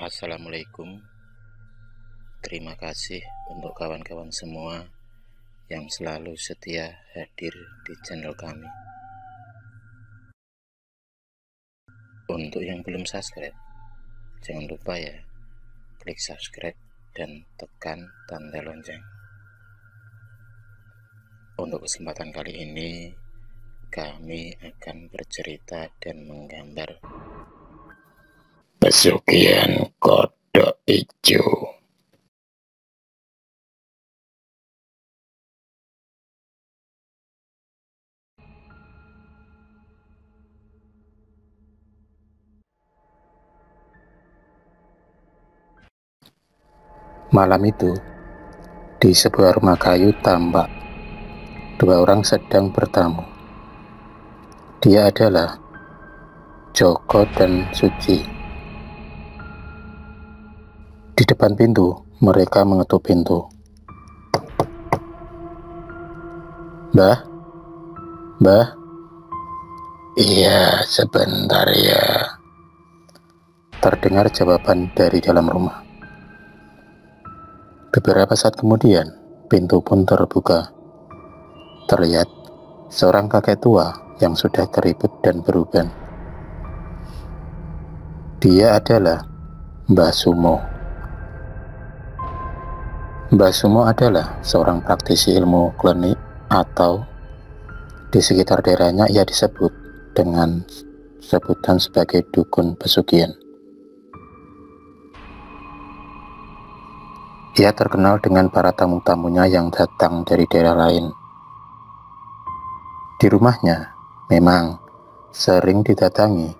Assalamualaikum. Terima kasih untuk kawan-kawan semua yang selalu setia hadir di channel kami. Untuk yang belum subscribe, jangan lupa ya, klik subscribe dan tekan tanda lonceng. Untuk kesempatan kali ini, kami akan bercerita dan menggambar pesugihan kodok hijau. Malam itu, di sebuah rumah kayu tambak, dua orang sedang bertamu. Dia adalah Joko dan Suci. Di depan pintu, mereka mengetuk pintu. "Mbah? Mbah?" "Iya, sebentar ya," terdengar jawaban dari dalam rumah. Beberapa saat kemudian, pintu pun terbuka. Terlihat seorang kakek tua yang sudah keriput dan beruban. Dia adalah Mbah Sumo. Mbah Sumo adalah seorang praktisi ilmu klinik, atau di sekitar daerahnya ia disebut dengan sebutan sebagai dukun pesugihan. Ia terkenal dengan para tamu-tamunya yang datang dari daerah lain. Di rumahnya memang sering didatangi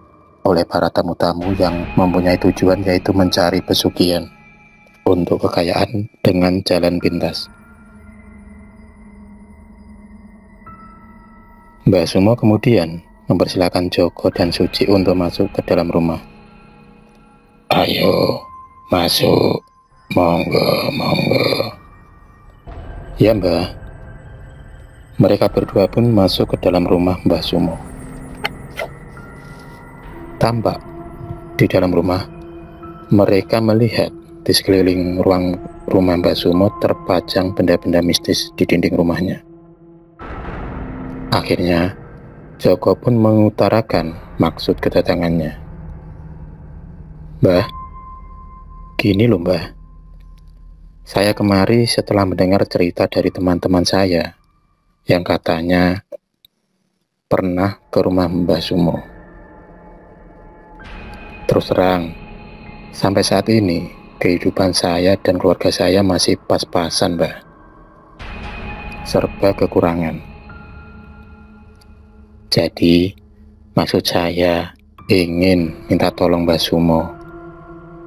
oleh para tamu-tamu yang mempunyai tujuan, yaitu mencari pesugihan untuk kekayaan dengan jalan pintas. Mbah Sumo kemudian mempersilahkan Joko dan Suci untuk masuk ke dalam rumah. "Ayo, masuk, monggo, monggo." "Ya, Mbah." Mereka berdua pun masuk ke dalam rumah Mbah Sumo. Tampak di dalam rumah, mereka melihat di sekeliling ruang rumah Mbah Sumo terpajang benda-benda mistis di dinding rumahnya. Akhirnya, Joko pun mengutarakan maksud kedatangannya. "Mbah, gini loh Mbah. Saya kemari setelah mendengar cerita dari teman-teman saya yang katanya pernah ke rumah Mbah Sumo. Terus terang, sampai saat ini kehidupan saya dan keluarga saya masih pas-pasan, Mbah. Serba kekurangan. Jadi, maksud saya ingin minta tolong Mbah Sumo.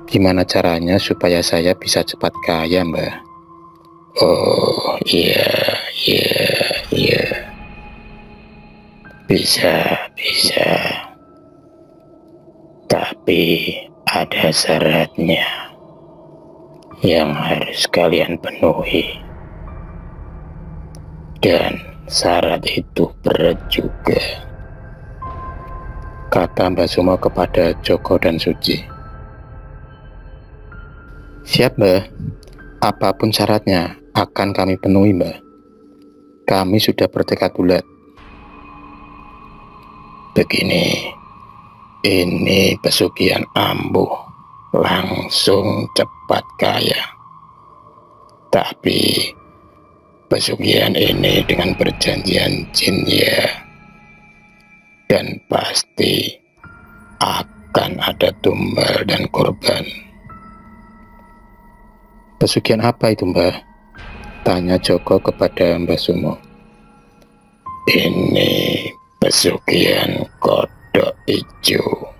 Gimana caranya supaya saya bisa cepat kaya, Mbah?" "Oh, iya. Bisa. Tapi ada syaratnya yang harus kalian penuhi. Dan syarat itu berat juga," kata Mbah Sumo kepada Joko dan Suci. "Siap, Mbah. Apapun syaratnya akan kami penuhi, Mbah. Kami sudah bertekad bulat." "Begini, ini pesugihan ampuh, langsung cepat kaya. Tapi pesugihan ini dengan perjanjian jin ya. Dan pasti akan ada tumbal dan korban." "Pesugihan apa itu, Mbah?" tanya Joko kepada Mbah Sumo. "Ini pesugihan kodok hijau.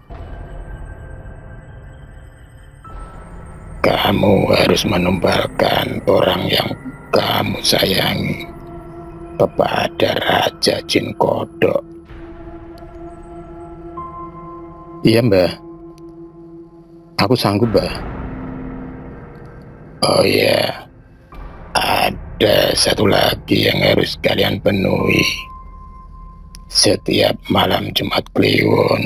Kamu harus menumbalkan orang yang kamu sayangi kepada Raja Jin Kodok." "Iya, Mbah. Aku sanggup, Mbah." "Oh ya, ada satu lagi yang harus kalian penuhi. Setiap malam Jumat Kliwon,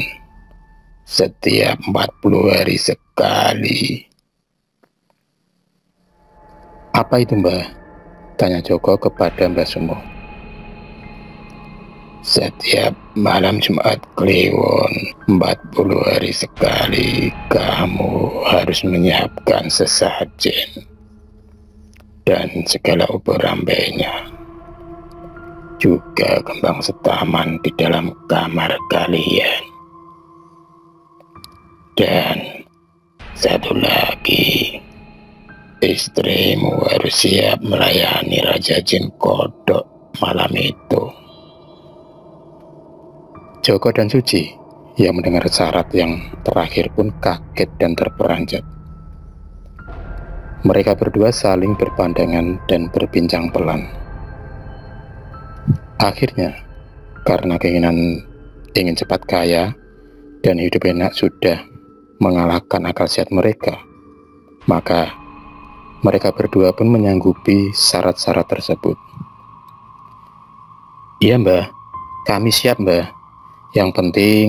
setiap 40 hari sekali. Apa itu, Mbah? Tanya Joko kepada Mbah Sumo. Setiap malam Jumat Kliwon 40 hari sekali kamu harus menyiapkan sesajen dan segala ubur rambainya, juga kembang setaman di dalam kamar kalian. Dan satu lagi, istrimu harus siap melayani Raja Jin Kodok malam itu. Joko dan Suci yang mendengar syarat yang terakhir pun kaget dan terperanjat. Mereka berdua saling berpandangan dan berbincang pelan. Akhirnya, karena keinginan ingin cepat kaya dan hidup enak sudah mengalahkan akal sehat mereka, maka mereka berdua pun menyanggupi syarat-syarat tersebut. Iya, Mbah, kami siap, Mbah. Yang penting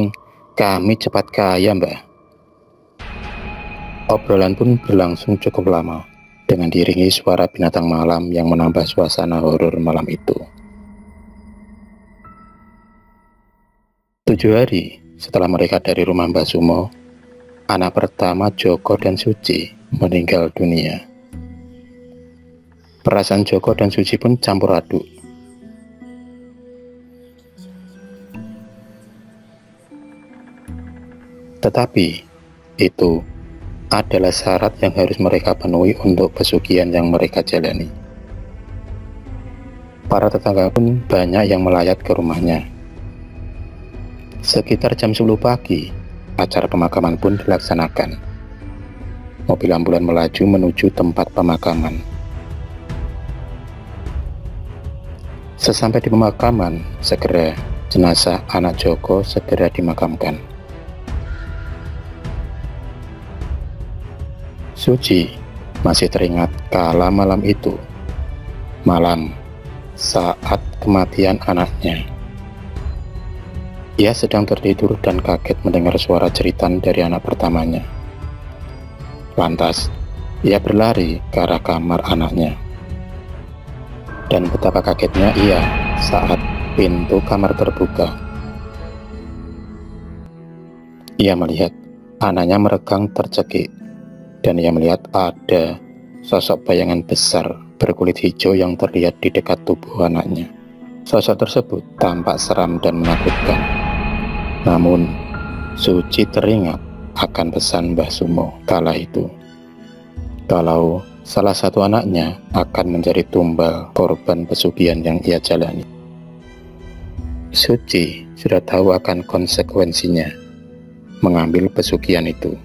kami cepat kaya, Mbah. Obrolan pun berlangsung cukup lama, dengan diiringi suara binatang malam yang menambah suasana horor malam itu. 7 hari setelah mereka dari rumah Mbah Sumo, anak pertama Joko dan Suci meninggal dunia. Perasaan Joko dan Suci pun campur aduk. Tetapi itu adalah syarat yang harus mereka penuhi untuk pesugihan yang mereka jalani. Para tetangga pun banyak yang melayat ke rumahnya. Sekitar jam 10 pagi, acara pemakaman pun dilaksanakan. Mobil ambulan melaju menuju tempat pemakaman. Sesampai di pemakaman, segera jenazah anak Joko segera dimakamkan. Suci masih teringat kala malam itu, malam saat kematian anaknya. Ia sedang tertidur dan kaget mendengar suara jeritan dari anak pertamanya. Lantas, ia berlari ke arah kamar anaknya. Dan betapa kagetnya ia saat pintu kamar terbuka. Ia melihat anaknya meregang tercekik, dan ia melihat ada sosok bayangan besar berkulit hijau yang terlihat di dekat tubuh anaknya. Sosok tersebut tampak seram dan menakutkan. Namun, Suci teringat akan pesan Mbah Sumo kala itu, kalau salah satu anaknya akan menjadi tumbal korban pesugihan yang ia jalani. Suci sudah tahu akan konsekuensinya mengambil pesugihan itu.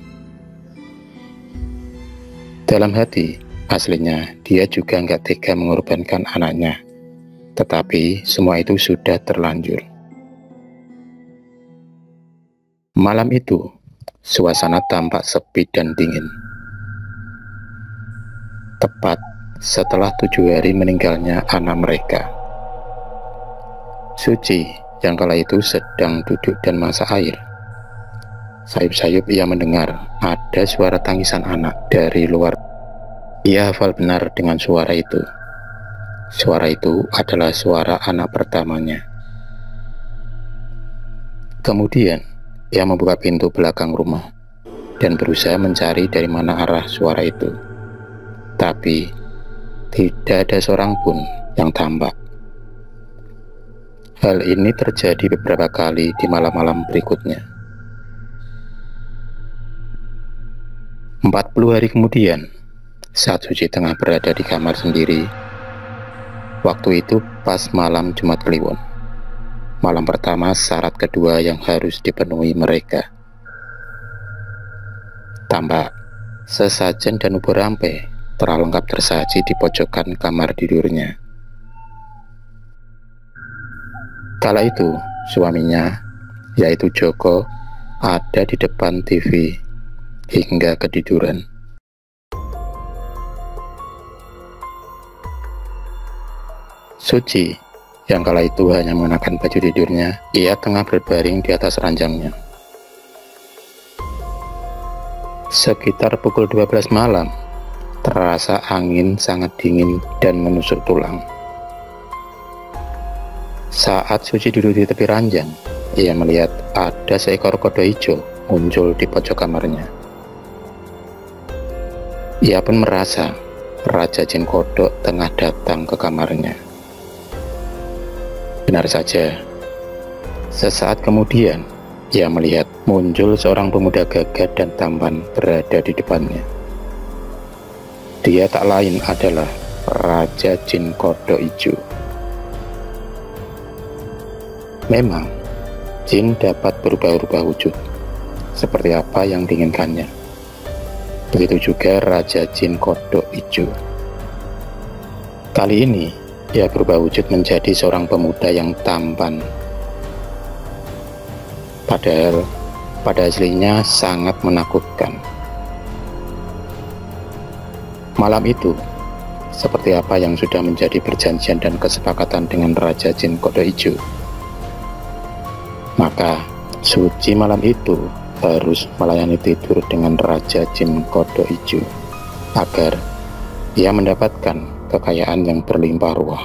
Dalam hati, aslinya dia juga nggak tega mengorbankan anaknya, tetapi semua itu sudah terlanjur. Malam itu, suasana tampak sepi dan dingin. Tepat setelah 7 hari meninggalnya anak mereka. Suci yang kala itu sedang duduk dan masak air. Sayup-sayup ia mendengar ada suara tangisan anak dari luar. Ia hafal benar dengan suara itu. Suara itu adalah suara anak pertamanya. Kemudian, ia membuka pintu belakang rumah dan berusaha mencari dari mana arah suara itu. Tapi, tidak ada seorang pun yang tampak. Hal ini terjadi beberapa kali di malam-malam berikutnya. 40 hari kemudian, saat Suci tengah berada di kamar sendiri, waktu itu pas malam Jumat Kliwon. Malam pertama syarat kedua yang harus dipenuhi mereka. Tampak sesajen dan ubur rampe telah lengkap tersaji di pojokan kamar tidurnya. Kala itu suaminya, yaitu Joko, ada di depan TV hingga ketiduran. Suci yang kala itu hanya mengenakan baju tidurnya, ia tengah berbaring di atas ranjangnya. Sekitar pukul 12 malam, terasa angin sangat dingin dan menusuk tulang. Saat Suci duduk di tepi ranjang, ia melihat ada seekor kodok hijau muncul di pojok kamarnya. Ia pun merasa Raja Jin Kodok tengah datang ke kamarnya. Benar saja, sesaat kemudian ia melihat muncul seorang pemuda gagah dan tampan berada di depannya. Dia tak lain adalah Raja Jin Kodok Hijau. Memang, jin dapat berubah-ubah wujud, seperti apa yang diinginkannya. Begitu juga Raja Jin Kodok Hijau. Kali ini, ia berubah wujud menjadi seorang pemuda yang tampan. Padahal pada aslinya sangat menakutkan. Malam itu, seperti apa yang sudah menjadi perjanjian dan kesepakatan dengan Raja Jin Kodok Hijau, maka Suci malam itu harus melayani tidur dengan Raja Jin Kodok Hijau agar ia mendapatkan kekayaan yang berlimpah ruah.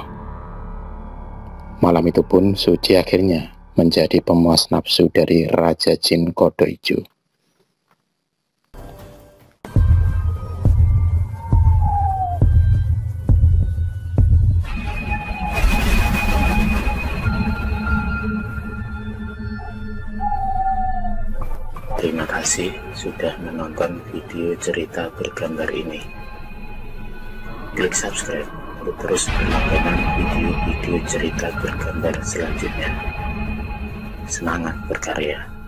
Malam itu pun Suci akhirnya menjadi pemuas nafsu dari Raja Jin Kodok Hijau. Terima kasih sudah menonton video cerita bergambar ini. Klik subscribe untuk terus menonton video-video cerita bergambar selanjutnya. Semangat berkarya.